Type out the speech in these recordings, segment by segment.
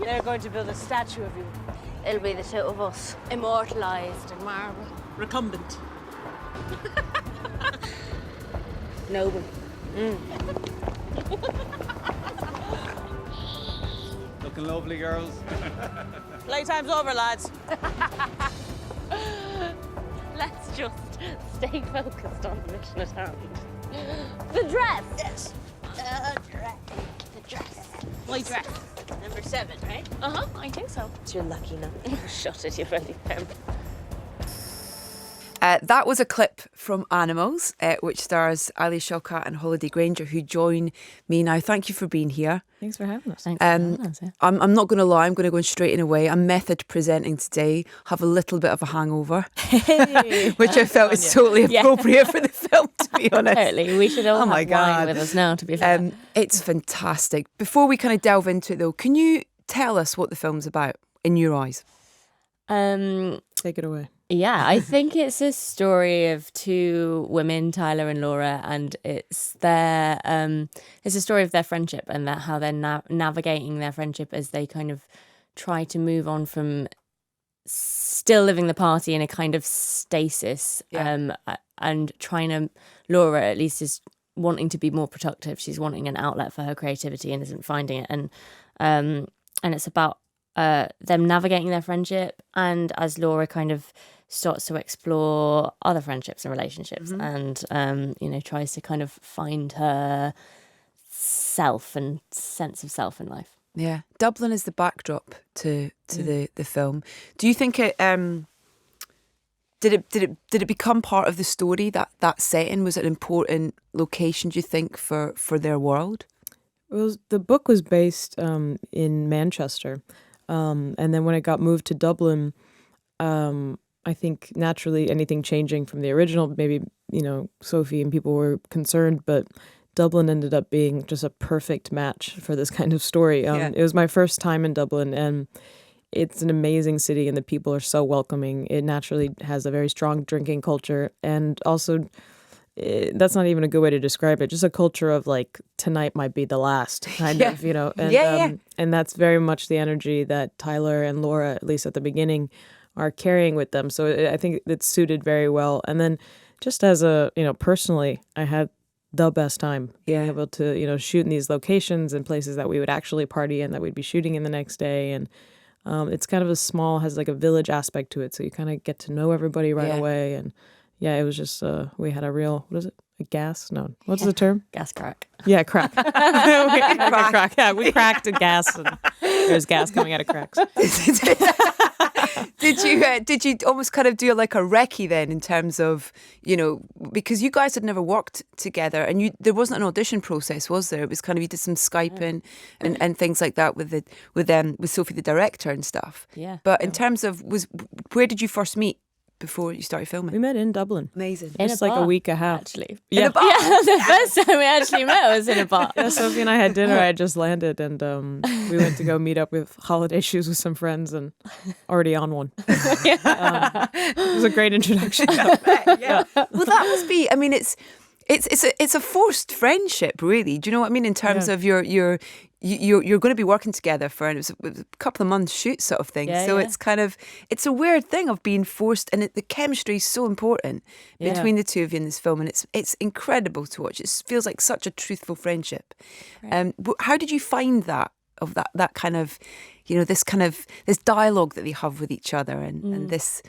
They're going to build a statue of you. It'll be the two of us, immortalised in marble. Recumbent. Noble. Looking lovely, girls. Playtime's over, lads. Let's just stay focused on the mission at hand. The dress! Yes. The dress. The dress. White dress. Number 7, right? I think so. You're lucky now. Shut it, you bloody pimp. That was a clip from Animals, which stars Ali Shawkat and Holiday Granger, who join me now. Thank you for being here. Thanks for having us. I'm not going to lie, I'm going to go straight in away. I'm method presenting today, have a little bit of a hangover, which I felt is totally appropriate for the film, to be honest. Totally. We should all have wine with us now, to be fair. It's fantastic. Before we kind of delve into it, though, can you tell us what the film's about, in your eyes? Take it away. Yeah, I think it's a story of two women, Tyler and Laura, and it's a story of their friendship and how they're navigating their friendship as they kind of try to move on from still living the party in a kind of stasis, and Laura at least is wanting to be more productive. She's wanting an outlet for her creativity and isn't finding it, and it's about them navigating their friendship, and as Laura kind of starts to explore other friendships and relationships, and tries to kind of find her self and sense of self in life. Yeah, Dublin is the backdrop to the film. Do you think it did it become part of the story, that setting? Was it an important location, do you think, for their world? Well, the book was based in Manchester. And then when it got moved to Dublin, I think naturally anything changing from the original, maybe, Sophie and people were concerned, but Dublin ended up being just a perfect match for this kind of story. It was my first time in Dublin, and it's an amazing city and the people are so welcoming. It naturally has a very strong drinking culture, and also that's not even a good way to describe it. Just a culture of like, tonight might be the last kind of, and and that's very much the energy that Tyler and Laura, at least at the beginning, are carrying with them. So I think it's suited very well. And then just as personally, I had the best time being able to, shoot in these locations and places that we would actually party in, that we'd be shooting in the next day. And it's kind of has like a village aspect to it. So you kind of get to know everybody right away. And it was just, we had a real, what is it? A gas? No. What's the term? Gas crack. Yeah, crack. Crack. Yeah, we cracked a gas and there's gas coming out of cracks. Did you almost kind of do like a recce then, in terms of, because you guys had never worked together, and there wasn't an audition process, was there? It was kind of, you did some Skyping and things like that with Sophie, the director, and stuff. Yeah. But in terms of, where did you first meet before you started filming? We met in Dublin. Amazing. Just like a week and a half. Actually. In a bar? Yeah, the first time we actually met was in a bar. Yeah, Sophie and I had dinner. I had just landed, and we went to go meet up with holiday shoes with some friends, and already on one. It was a great introduction. Yeah. Well, that must be. I mean, it's a forced friendship, really. Do you know what I mean? In terms of you're going to be working together for, and it was a couple of months shoot sort of thing. It's kind of, it's a weird thing of being forced, and the chemistry is so important between the two of you in this film, and it's incredible to watch. It feels like such a truthful friendship. Right. How did you find that kind of, this dialogue that they have with each other, and this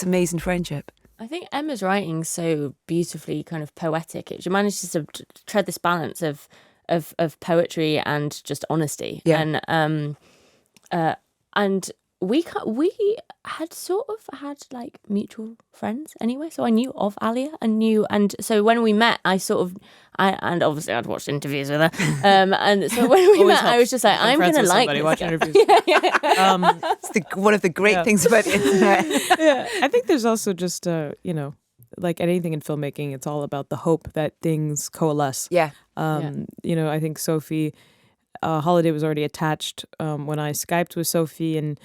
amazing friendship? I think Emma's writing so beautifully kind of poetic. She manages to tread this balance of poetry and just honesty. Yeah. And we had sort of had like mutual friends anyway. So I knew of Alia and so when we met, and obviously I'd watched interviews with her. And so when we met, I was just like, I'm going to like this watch guy. interviews. It's one of the great things about the internet. I think there's also just, like anything in filmmaking, it's all about the hope that things coalesce. Yeah. I think Sophie, Holiday was already attached when I Skyped with Sophie, and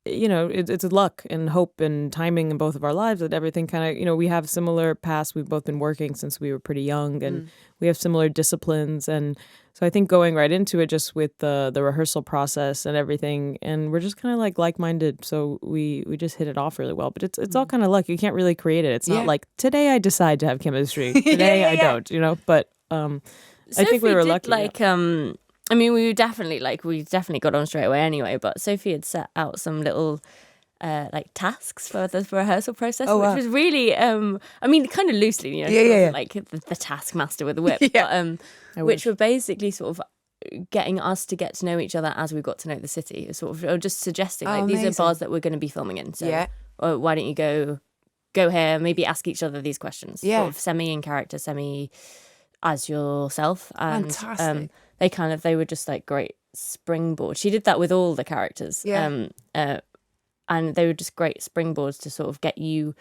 it's luck and hope and timing in both of our lives that everything kind of, we have similar paths. We've both been working since we were pretty young, and we have similar disciplines. And so I think going right into it just with the rehearsal process and everything, and we're just kind of like-minded. So we just hit it off really well. But it's all kind of luck. You can't really create it. It's not like today I decide to have chemistry. Today I don't, But I think we were lucky. I mean, we definitely got on straight away anyway, but Sophie had set out some little tasks for the rehearsal process, which was really, kind of loosely, like the taskmaster with the whip, but, which were basically sort of getting us to get to know each other as we got to know the city, sort of, or just suggesting these are bars that we're going to be filming in, so why don't you go here, maybe ask each other these questions, sort of semi in character, semi as yourself, and fantastic. They were just like great springboard. She did that with all the characters. And they were just great springboards to sort of get you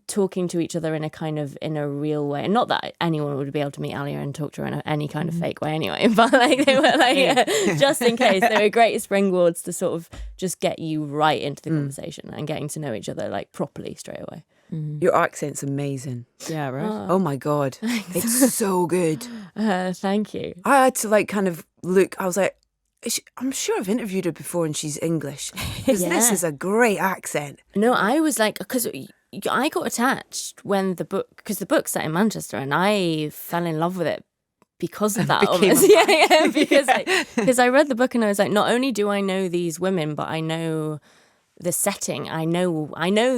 talking to each other in a real way. And not that anyone would be able to meet Alia and talk to her in any kind of fake way anyway, but they were just in case, they were great springboards to sort of just get you right into the conversation and getting to know each other properly straight away. Your accent's amazing. Yeah, right. Oh my God. It's so good. Thank you. I had to kind of look, I was like, I'm sure I've interviewed her before and she's English. Because this is a great accent. No, I was like, because I got attached when because the book's set in Manchester, and I fell in love with it because of that. Almost. Because I read the book and I was like, not only do I know these women, but I know the setting. I know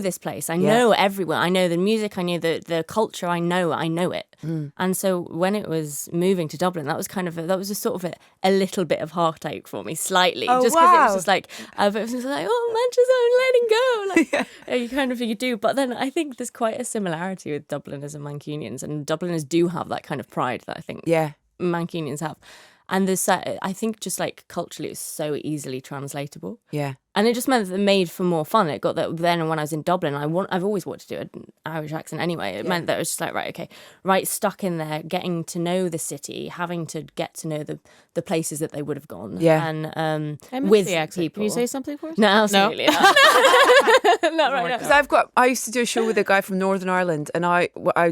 this place. I know everyone. I know the music. I know the culture. I know it. And so when it was moving to Dublin, that was a sort of a little bit of heartache for me, slightly, just because it was just like it was like, oh, Manchester, I'm letting go. You do, but then I think there's quite a similarity with Dubliners and Mancunians, and Dubliners do have that kind of pride that I think Mancunians have. And I think just culturally it's so easily translatable. Yeah. And it just meant that it made for more fun. It got that then when I was in Dublin, I've always wanted to do an Irish accent anyway. It meant that it was just stuck in there, getting to know the city, having to get to know the places that they would have gone. Yeah. And with the accent. people. Can you say something for us? No, absolutely not. Not right now. Because I used to do a show with a guy from Northern Ireland, and I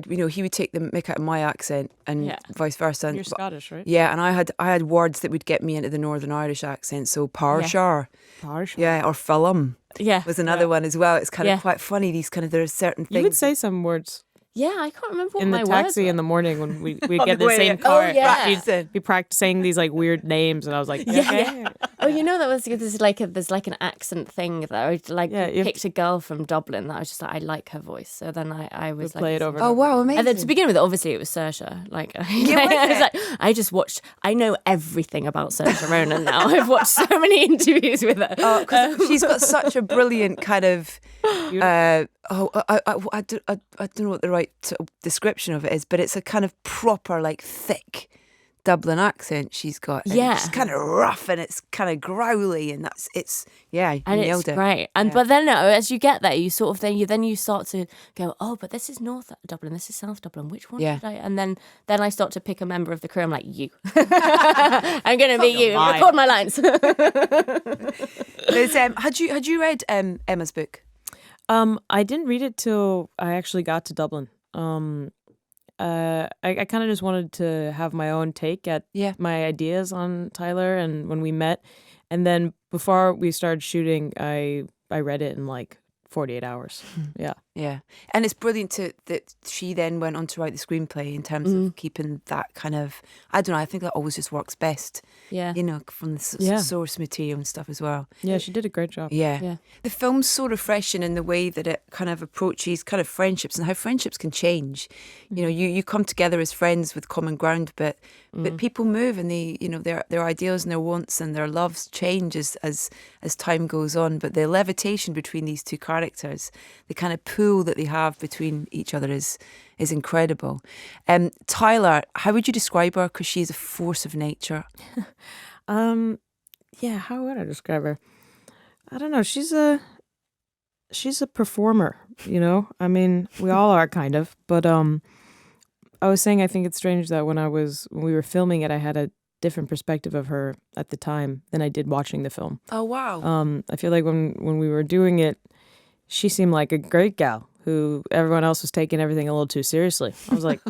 he would take the mick out of my accent and vice versa. And, You're Scottish, right? Yeah, and I had words that would get me into the Northern Irish accent. So Parshar. Yeah, or film was another one as well. It's kind of quite funny. There are certain things. You would say some words. Yeah, I can't remember what in my the words taxi were. in the morning when we get the the same car. Oh, yeah. He'd be practicing these weird names, and I was like, okay. Oh, that was there's an accent thing that I picked a girl from Dublin that I was just I like her voice. So then I was play it over. Oh wow, amazing! And then to begin with, obviously it was Saoirse. I just watched. I know everything about Saoirse Ronan now. I've watched so many interviews with her. Oh, because she's got such a brilliant kind of. I don't know what the right description of it is, but it's a kind of proper thick Dublin accent she's got. And it's kind of rough and it's kind of growly, and you nailed it. Great. And but then as you get there, you sort of then you start to go, oh, but this is North Dublin, this is South Dublin. Which one should I? And then I start to pick a member of the crew. I'm like, you. I'm gonna be you. Record my lines. Had you read Emma's book? I didn't read it till I actually got to Dublin. I kind of just wanted to have my own take at my ideas on Tyler, and when we met, and then before we started shooting, I read it in 48 hours. Yeah. And it's brilliant that she then went on to write the screenplay in terms of keeping that kind of, I don't know, I think that always just works best. Yeah. From the source material and stuff as well. Yeah, she did a great job. Yeah. The film's so refreshing in the way that it kind of approaches kind of friendships and how friendships can change. You come together as friends with common ground, but people move, and they, their ideals and their wants and their loves change as time goes on. But the levitation between these two characters, the kind of pool that they have between each other is incredible. Tyler, how would you describe her? Because she's a force of nature. How would I describe her? I don't know. She's a performer. I mean, we all are kind of. But I was saying, I think it's strange that when we were filming it, I had different perspective of her at the time than I did watching the film. Oh wow. I feel like when we were doing it, she seemed like a great gal who everyone else was taking everything a little too seriously. I was like,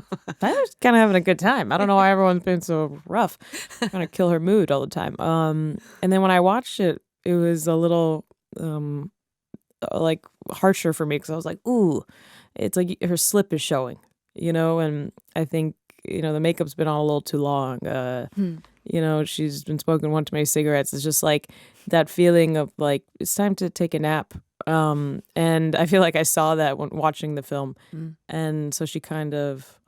Tyler's kind of having a good time. I don't know why everyone's been so rough, trying to kill her mood all the time. And then when I watched it, it was a little like harsher for me because I was like, ooh, it's like her slip is showing, and I think, the makeup's been on a little too long. She's been smoking one too many cigarettes. It's just like that feeling of like, it's time to take a nap. And I feel like I saw that when watching the film. And so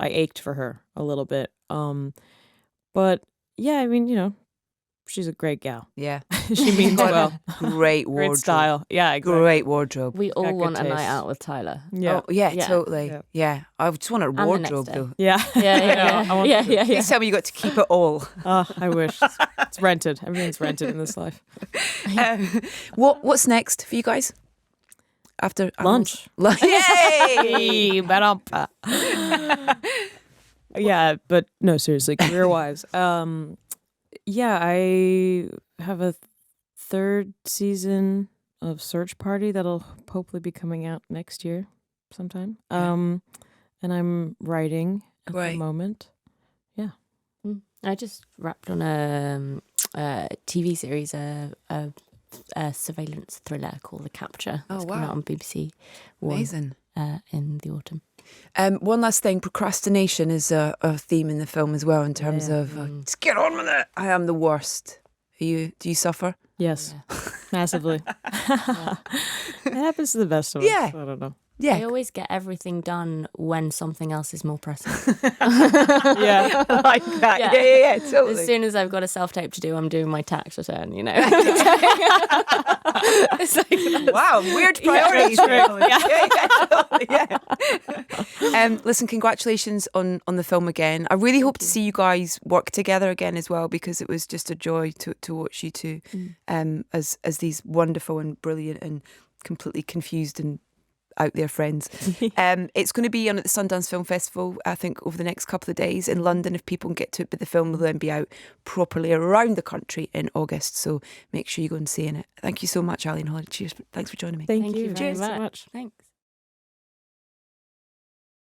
I ached for her a little bit. But yeah, I mean, she's a great gal. Yeah. She means well. Great wardrobe. Great style. Yeah, exactly. Great wardrobe. We all Got want good a night taste. out with Tyler. Yeah. Oh, yeah, Yeah. totally. Yeah. Yeah. I just want a the next wardrobe day. though. Yeah. Yeah. I want to- Please tell me you got to keep it all. Oh, I wish. It's rented. Everything's rented in this life. What's next for you guys? After Lunch. Yay! Yeah, but no, seriously, career-wise. Yeah, I have a third season of Search Party that'll hopefully be coming out next year sometime. And I'm writing at Right. the moment. I just wrapped on a TV series, a surveillance thriller called The Capture. Oh, It's coming wow. out on BBC One Amazing. in the autumn. One last thing, procrastination is a theme in the film as well in terms of just get on with it. I am the worst. Do you suffer? Yes, massively. It happens to the best of us. Yeah. I don't know. Yeah. I always get everything done when something else is more pressing. Yeah. I like that. Yeah. Yeah, totally. As soon as I've got a self-tape to do, I'm doing my tax return, It's like, Wow, weird priorities. Totally. Yeah. Listen, congratulations on the film again. I really hope to see you guys work together again as well, because it was just a joy to watch you two as these wonderful and brilliant and completely confused and out there friends. It's going to be on at the Sundance Film Festival, I think, over the next couple of days in London if people can get to it, but the film will then be out properly around the country in August, so make sure you go and see it. Thank you so much, Ali and Holly. Cheers. Thanks for joining me. Thank Thank you. you very Cheers so much. much. Thanks.